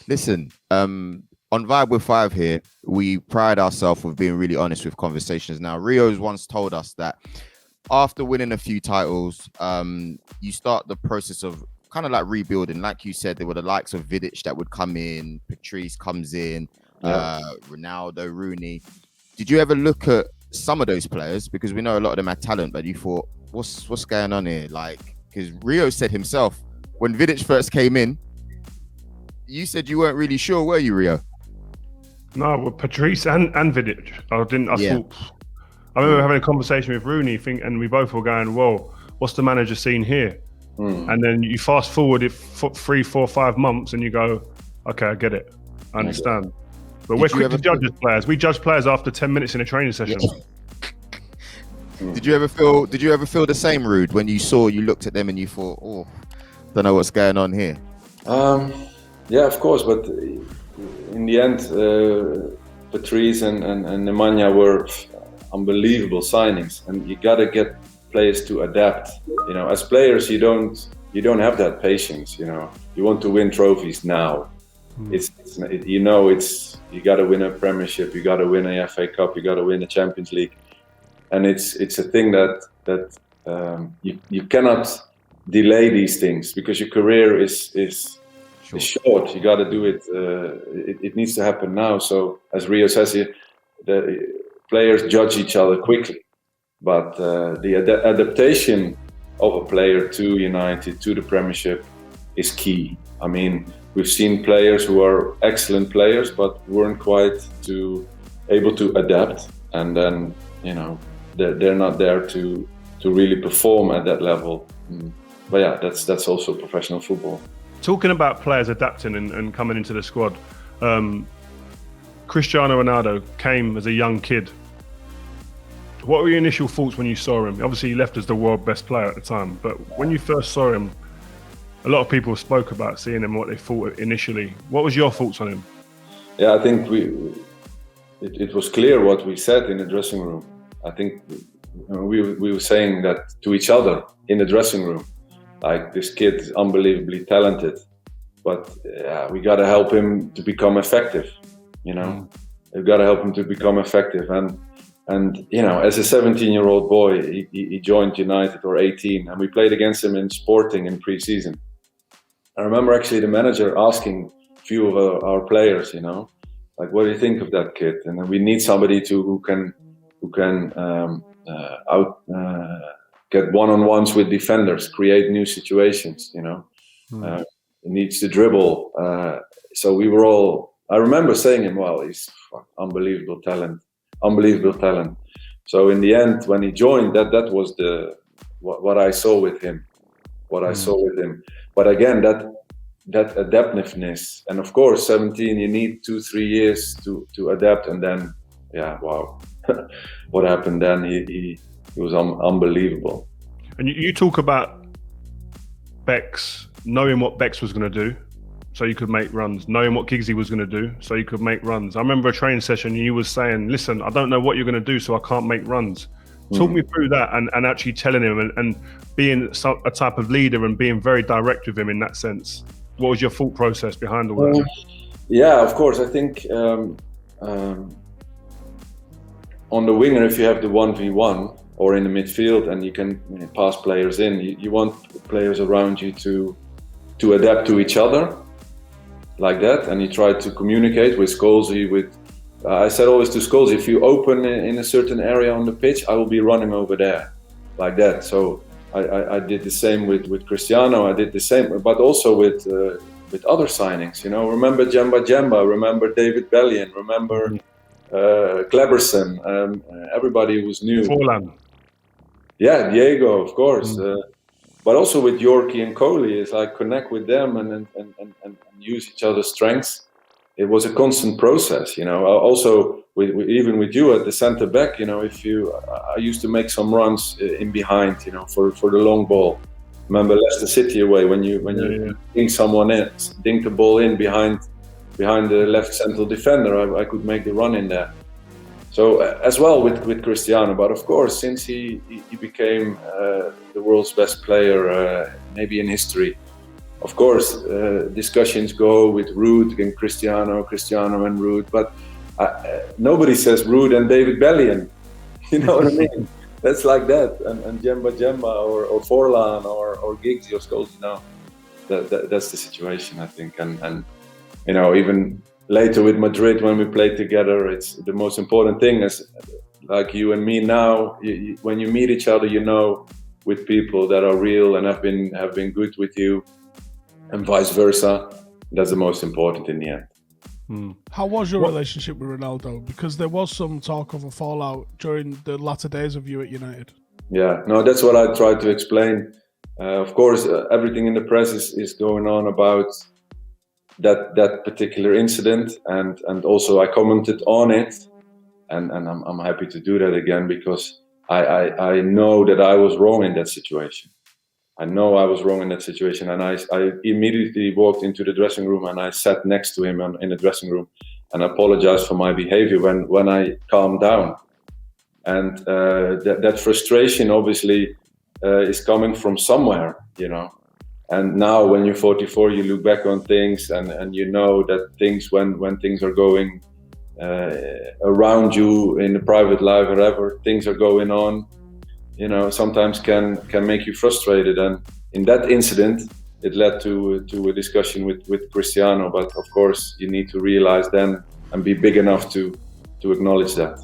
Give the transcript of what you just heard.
Listen, on Vibe with Five here, we pride ourselves with being really honest with conversations. Now, Rio's once told us that after winning a few titles, you start the process of kind of like rebuilding. Like you said, there were the likes of Vidic that would come in, Patrice comes in, Ronaldo, Rooney. Did you ever look at some of those players? Because we know a lot of them had talent, but you thought, what's going on here? Like, because Rio said himself, when Vidic first came in, you said you weren't really sure, were you, Rio? No, with Patrice and Vidic. I remember having a conversation with Rooney, and we both were going, "Whoa, what's the manager seen here?" And then you fast forward it 3, 4, 5 months, and you go, "Okay, I get it, I understand." But we're quick to judge as players. We judge players after 10 minutes in a training session. Did you ever feel the same, Ruud, when you looked at them and you thought, "Oh, don't know what's going on here"? Yeah, of course, but in the end, Patrice and Nemanja were unbelievable signings, and you gotta get players to adapt. You know, as players, you don't have that patience. You know, you want to win trophies now. You gotta win a Premiership, you gotta win a FA Cup, you gotta win a Champions League, and it's a thing that you cannot delay these things because your career is short. You got to do it. It needs to happen now. So, as Rio says here, the players judge each other quickly, but the adaptation of a player to United, to the Premiership, is key. I mean, we've seen players who are excellent players, but weren't quite able to adapt, and then they're not there to really perform at that level. But yeah, that's also professional football. Talking about players adapting and coming into the squad, Cristiano Ronaldo came as a young kid. What were your initial thoughts when you saw him? Obviously, he left as the world best player at the time, but when you first saw him, a lot of people spoke about seeing him, what they thought initially. What was your thoughts on him? Yeah, I think it was clear what we said in the dressing room. I think we were saying that to each other in the dressing room. Like, this kid is unbelievably talented, but we got to help him to become effective. We've got to help him to become effective. And as a 17-year-old boy, he joined United, or 18, and we played against him in Sporting in pre-season. I remember actually the manager asking a few of our players, like, what do you think of that kid? And we need somebody who can get one-on-ones with defenders, create new situations, he needs to dribble. So we were all, I remember saying him, well, he's unbelievable talent. So in the end, when he joined, that was what I saw with him. But again, that adaptiveness, and of course, 17, you need 2-3 years to adapt, and then, wow, what happened then? He was unbelievable. And you talk about Bex, knowing what Bex was going to do so you could make runs, knowing what Giggsy was going to do so you could make runs. I remember a training session, you was saying, listen, I don't know what you're going to do, so I can't make runs. Talk me through that and actually telling him and being a type of leader and being very direct with him in that sense. What was your thought process behind all that? Yeah, of course. I think on the winger, if you have the 1v1 or in the midfield and you can pass players in, you want players around you to adapt to each other like that, and you try to communicate with Scholesy. I said always to Scholesy, if you open in a certain area on the pitch, I will be running over there, like that. So I did the same with Cristiano. I did the same, but also with other signings. Remember Jamba, remember David Bellion, remember Kleberson, everybody who was new. Forlan. Yeah, Diego, of course. But also with Yorkie and Coley, it's like connect with them and use each other's strengths. It was a constant process, Also, even with you at the centre back, I used to make some runs in behind, for the long ball. Remember Leicester City away when you dink someone in, dink the ball in behind the left central defender, I could make the run in there. So as well with Cristiano, but of course, since he became the world's best player, maybe in history, of course, discussions go with Ruud and Cristiano and Ruud, but nobody says Ruud and David Bellion. You know what I mean? That's like that. And Jemba or Forlan or Giggsy or Scholes, you know, that's the situation, I think. And you know, even later with Madrid when we played together, it's the most important thing is like you and me now. When you meet each other, you know, with people that are real and have been good with you, and vice versa. That's the most important in the end. How was your relationship with Ronaldo? Because there was some talk of a fallout during the latter days of you at United. Yeah, no, that's what I tried to explain. Of course, everything in the press is going on about that particular incident, and also I commented on it, and I'm happy to do that again because I know that I was wrong in that situation. I know I was wrong in that situation, and I immediately walked into the dressing room and I sat next to him in the dressing room and apologized for my behavior when I calmed down. And that frustration obviously is coming from somewhere, you know. And now when you're 44, you look back on things and you know that things when things are going around you in the private life, whatever things are going on, you know, sometimes can make you frustrated. And in that incident, it led to a discussion with Cristiano. But of course, you need to realize then and be big enough to acknowledge that.